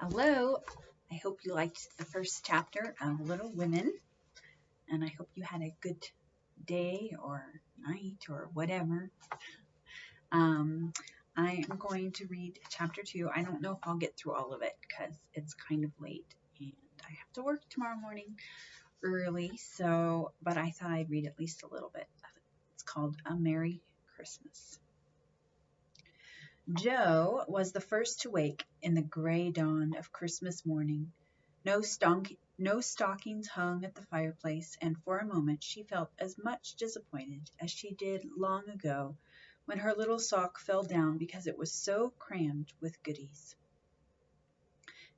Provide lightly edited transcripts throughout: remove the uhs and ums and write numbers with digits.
Hello. I hope you liked the first chapter of Little Women, and I hope you had a good day or night or whatever. Um, I am going to read chapter 2. I don't know if I'll get through all of it because it's kind of late and I have to work tomorrow morning early, but I thought I'd read at least a little bit of it. It's called A Merry Christmas. Joe was the first to wake in the gray dawn of Christmas morning. No stockings hung at the fireplace, and for a moment she felt as much disappointed as she did long ago when her little sock fell down because it was so crammed with goodies.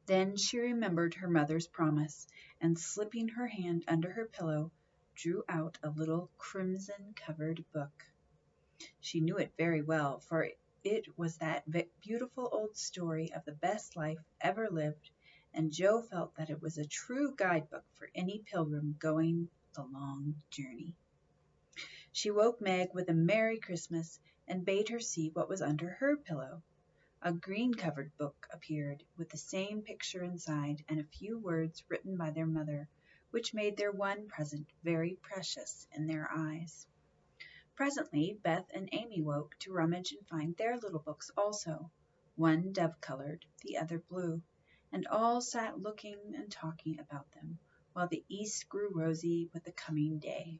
Then she remembered her mother's promise, and slipping her hand under her pillow, drew out a little crimson-covered book. She knew it very well, for it was that beautiful old story of the best life ever lived, and Joe felt that it was a true guidebook for any pilgrim going the long journey. She woke Meg with a Merry Christmas and bade her see what was under her pillow. A green-covered book appeared, with the same picture inside and a few words written by their mother, which made their one present very precious in their eyes. Presently Beth and Amy woke to rummage and find their little books also, one dove-colored, the other blue, and all sat looking and talking about them, while the east grew rosy with the coming day.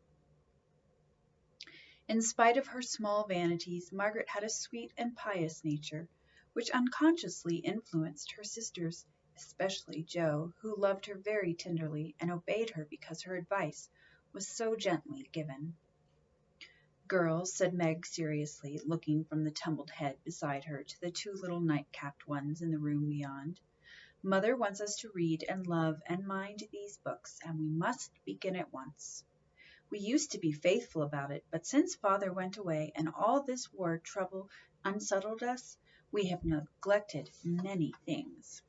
In spite of her small vanities, Margaret had a sweet and pious nature, which unconsciously influenced her sisters, especially Jo, who loved her very tenderly and obeyed her because her advice was so gently given. "Girls," said Meg seriously, looking from the tumbled head beside her to the two little night-capped ones in the room beyond, "Mother wants us to read and love and mind these books, and we must begin at once. We used to be faithful about it, but since Father went away and all this war trouble unsettled us, we have neglected many things.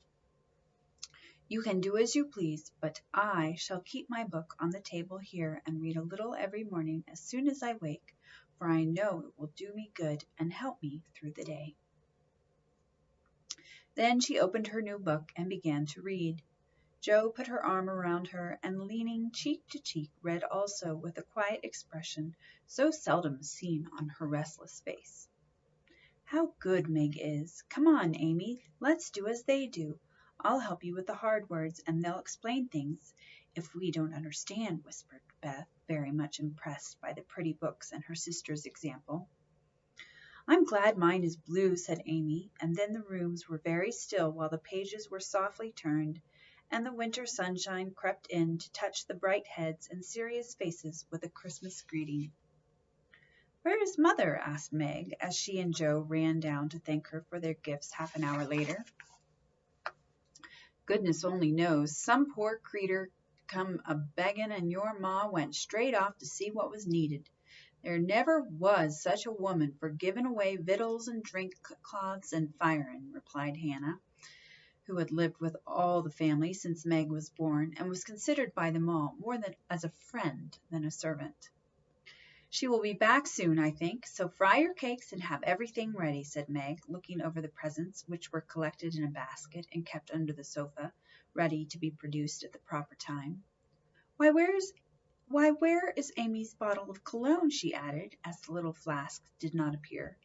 You can do as you please, but I shall keep my book on the table here and read a little every morning as soon as I wake, for I know it will do me good and help me through the day." Then she opened her new book and began to read. Jo put her arm around her and, leaning cheek to cheek, read also with a quiet expression so seldom seen on her restless face. "How good Meg is! Come on, Amy, let's do as they do. I'll help you with the hard words, and they'll explain things if we don't understand," whispered Beth, very much impressed by the pretty books and her sister's example. "I'm glad mine is blue," said Amy, and then the rooms were very still while the pages were softly turned, and the winter sunshine crept in to touch the bright heads and serious faces with a Christmas greeting. "Where is Mother?" asked Meg, as she and Jo ran down to thank her for their gifts half an hour later. "Goodness only knows. Some poor creetur come a-beggin' and your ma went straight off to see what was needed. There never was such a woman for giving away victuals and drink cloths and firin'," replied Hannah, who had lived with all the family since Meg was born, and was considered by them all more as a friend than a servant. "She will be back soon, I think, so fry your cakes and have everything ready," said Meg, looking over the presents, which were collected in a basket and kept under the sofa, ready to be produced at the proper time. Why, where is Amy's bottle of cologne?" she added, as the little flask did not appear.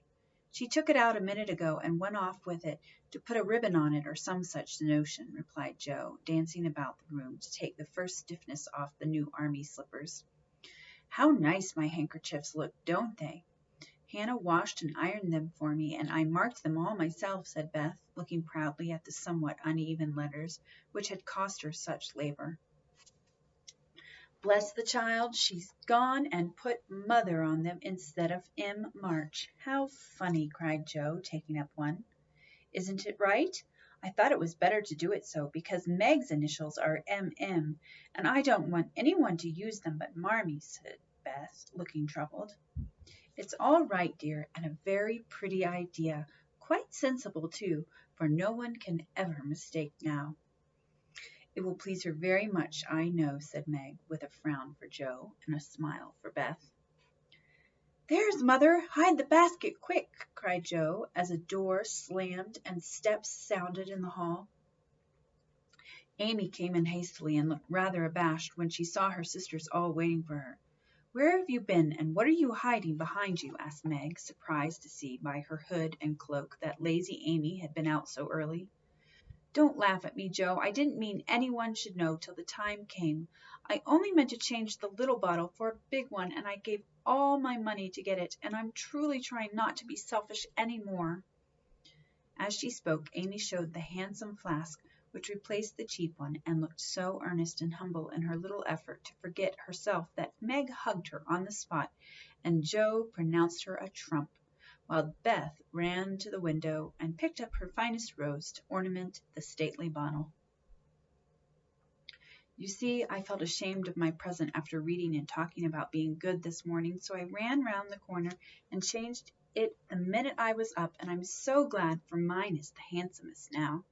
"She took it out a minute ago and went off with it to put a ribbon on it or some such notion," replied Jo, dancing about the room to take the first stiffness off the new army slippers. "How nice my handkerchiefs look, don't they? Hannah washed and ironed them for me, and I marked them all myself," said Beth, looking proudly at the somewhat uneven letters which had cost her such labor. "Bless the child, she's gone and put Mother on them instead of M. March. How funny!" cried Jo, taking up one. "Isn't it right? I thought it was better to do it so, because Meg's initials are M.M., and I don't want anyone to use them but Marmee," said Beth, looking troubled. "It's all right, dear, and a very pretty idea, quite sensible too, for no one can ever mistake now." "It will please her very much, I know," said Meg, with a frown for Jo and a smile for Beth. "There's Mother! Hide the basket, quick!" cried Jo, as a door slammed and steps sounded in the hall. Amy came in hastily and looked rather abashed when she saw her sisters all waiting for her. "Where have you been, and what are you hiding behind you?" asked Meg, surprised to see by her hood and cloak that lazy Amy had been out so early. "Don't laugh at me, Joe. I didn't mean any one should know till the time came. I only meant to change the little bottle for a big one, and I gave all my money to get it, and I'm truly trying not to be selfish any more." As she spoke, Amy showed the handsome flask which replaced the cheap one, and looked so earnest and humble in her little effort to forget herself that Meg hugged her on the spot, and Joe pronounced her a trump, while Beth ran to the window and picked up her finest rose to ornament the stately bottle. "You see, I felt ashamed of my present after reading and talking about being good this morning, so I ran round the corner and changed it the minute I was up, and I'm so glad, for mine is the handsomest now."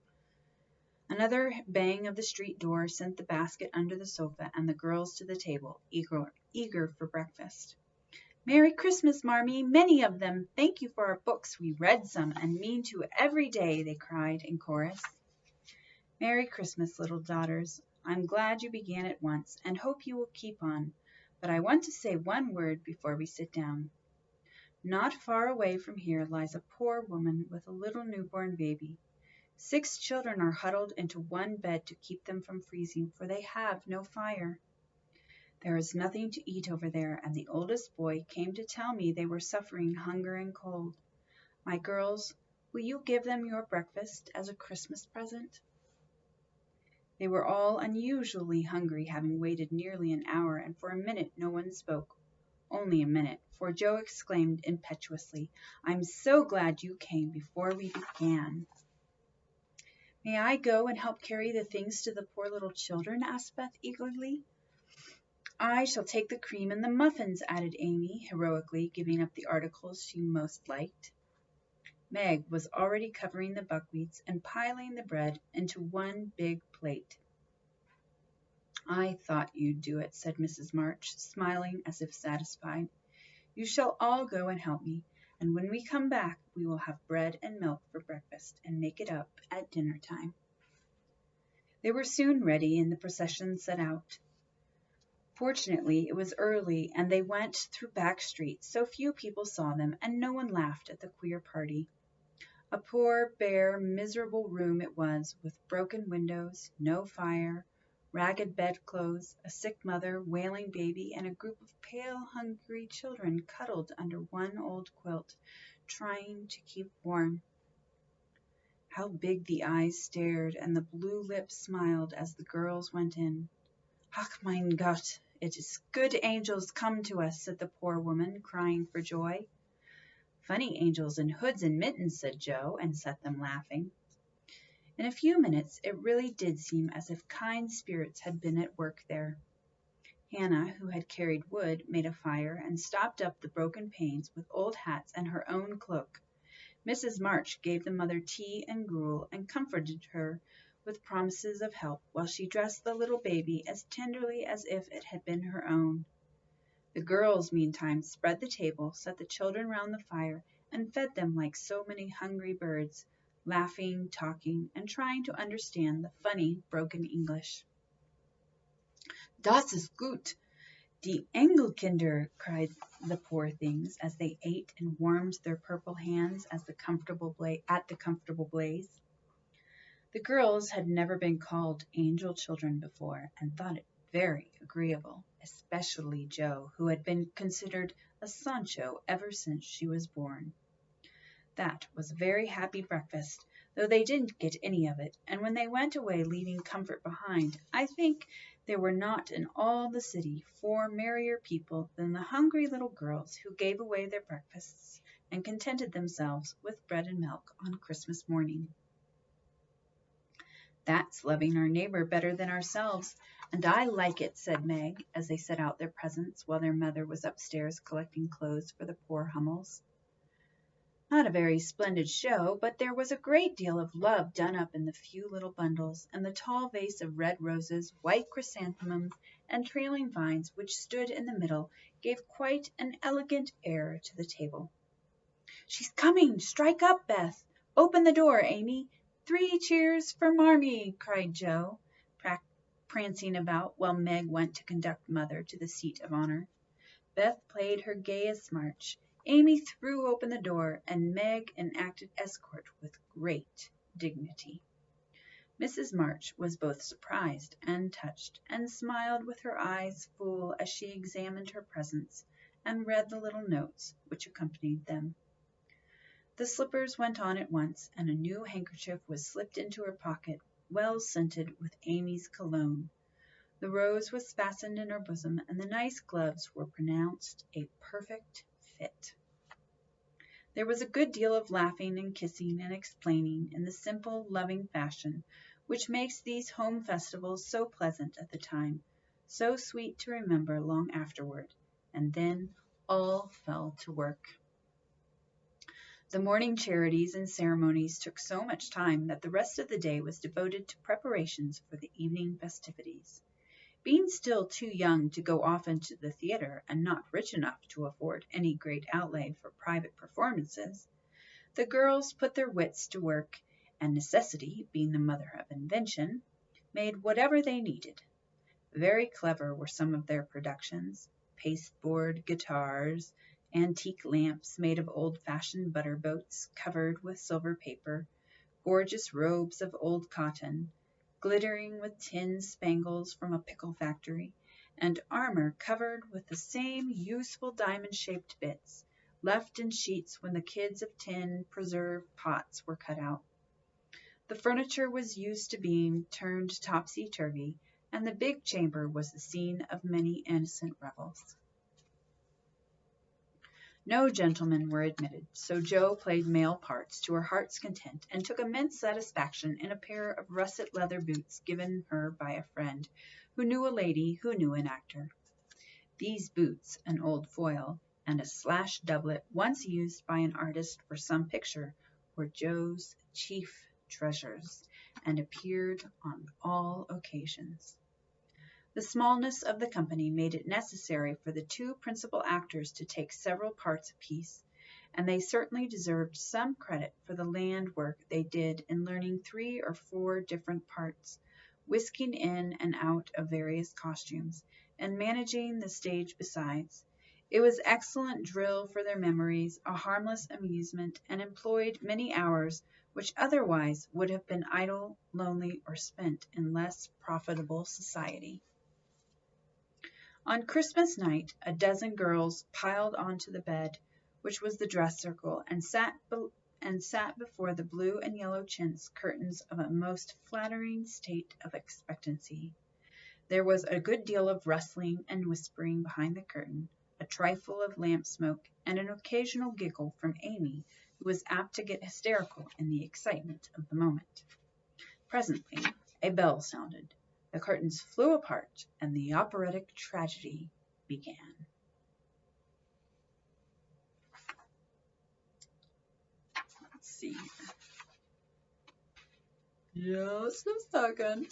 Another bang of the street door sent the basket under the sofa and the girls to the table, eager for breakfast. "Merry Christmas, Marmee, many of them. Thank you for our books. We read some and mean to every day," they cried in chorus. "Merry Christmas, little daughters. I'm glad you began at once, and hope you will keep on. But I want to say one word before we sit down. Not far away from here lies a poor woman with a little newborn baby. 6 children are huddled into one bed to keep them from freezing, for they have no fire. There is nothing to eat over there, and the oldest boy came to tell me they were suffering hunger and cold. My girls, will you give them your breakfast as a Christmas present?" They were all unusually hungry, having waited nearly an hour, and for a minute no one spoke. Only a minute, for Joe exclaimed impetuously, "I'm so glad you came before we began." "May I go and help carry the things to the poor little children?" asked Beth eagerly. "I shall take the cream and the muffins," added Amy, heroically giving up the articles she most liked. Meg was already covering the buckwheats and piling the bread into one big plate. "I thought you'd do it," said Mrs. March, smiling as if satisfied. "You shall all go and help me, and when we come back we will have bread and milk for breakfast and make it up at dinner time." They were soon ready, and the procession set out. Fortunately, it was early, and they went through back streets, so few people saw them, and no one laughed at the queer party. A poor, bare, miserable room it was, with broken windows, no fire, ragged bedclothes, a sick mother, wailing baby, and a group of pale, hungry children cuddled under one old quilt, trying to keep warm. How big the eyes stared, and the blue lips smiled as the girls went in. "Ach, mein Gott, it is good angels come to us," said the poor woman, crying for joy. "Funny angels in hoods and mittens," said Joe, and set them laughing. In a few minutes it really did seem as if kind spirits had been at work there. Hannah, who had carried wood, made a fire and stopped up the broken panes with old hats and her own cloak. Mrs. March gave the mother tea and gruel and comforted her with promises of help, while she dressed the little baby as tenderly as if it had been her own. The girls, meantime, spread the table, set the children round the fire, and fed them like so many hungry birds, laughing, talking, and trying to understand the funny, broken English. "Das ist gut, die Engelkinder," cried the poor things, as they ate and warmed their purple hands at the comfortable blaze. The girls had never been called angel children before, and thought it very agreeable, especially Jo, who had been considered a Sancho ever since she was born. That was a very happy breakfast, though they didn't get any of it, and when they went away leaving comfort behind, I think there were not in all the city 4 merrier people than the hungry little girls who gave away their breakfasts and contented themselves with bread and milk on Christmas morning. "That's loving our neighbor better than ourselves, and I like it," said Meg, as they set out their presents while their mother was upstairs collecting clothes for the poor Hummels. Not a very splendid show, but there was a great deal of love done up in the few little bundles, and the tall vase of red roses, white chrysanthemums, and trailing vines which stood in the middle gave quite an elegant air to the table. "She's coming! Strike up, Beth! Open the door, Amy! 3 cheers for Marmee!" cried Jo, prancing about while Meg went to conduct Mother to the seat of honor. Beth played her gayest march. Amy threw open the door, and Meg enacted escort with great dignity. Mrs. March was both surprised and touched, and smiled with her eyes full as she examined her presents and read the little notes which accompanied them. The slippers went on at once, and a new handkerchief was slipped into her pocket, well scented with Amy's cologne. The rose was fastened in her bosom, and the nice gloves were pronounced a perfect fit. There was a good deal of laughing and kissing and explaining in the simple, loving fashion which makes these home festivals so pleasant at the time, so sweet to remember long afterward, and then all fell to work. The morning charities and ceremonies took so much time that the rest of the day was devoted to preparations for the evening festivities. Being still too young to go often to the theater and not rich enough to afford any great outlay for private performances, the girls put their wits to work, and necessity, being the mother of invention, made whatever they needed. Very clever were some of their productions: pasteboard guitars, antique lamps made of old-fashioned butter boats covered with silver paper, gorgeous robes of old cotton, glittering with tin spangles from a pickle factory, and armor covered with the same useful diamond-shaped bits, left in sheets when the kids of tin preserve pots were cut out. The furniture was used to being turned topsy-turvy, and the big chamber was the scene of many innocent revels. No gentlemen were admitted, so Jo played male parts to her heart's content, and took immense satisfaction in a pair of russet leather boots given her by a friend who knew a lady who knew an actor. These boots, an old foil, and a slashed doublet once used by an artist for some picture, were Jo's chief treasures, and appeared on all occasions. The smallness of the company made it necessary for the two principal actors to take several parts apiece, and they certainly deserved some credit for the land work they did in learning 3 or 4 different parts, whisking in and out of various costumes, and managing the stage besides. It was excellent drill for their memories, a harmless amusement, and employed many hours which otherwise would have been idle, lonely, or spent in less profitable society. On Christmas night, a dozen girls piled onto the bed, which was the dress circle, and sat before the blue and yellow chintz curtains of a most flattering state of expectancy. There was a good deal of rustling and whispering behind the curtain, a trifle of lamp smoke, and an occasional giggle from Amy, who was apt to get hysterical in the excitement of the moment. Presently a bell sounded. The curtains flew apart, and the operatic tragedy began. Let's see. Just a second.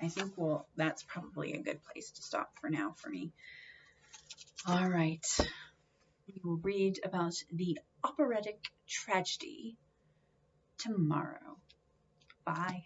I think, that's probably a good place to stop for now for me. All right. We will read about the operatic tragedy tomorrow. Bye.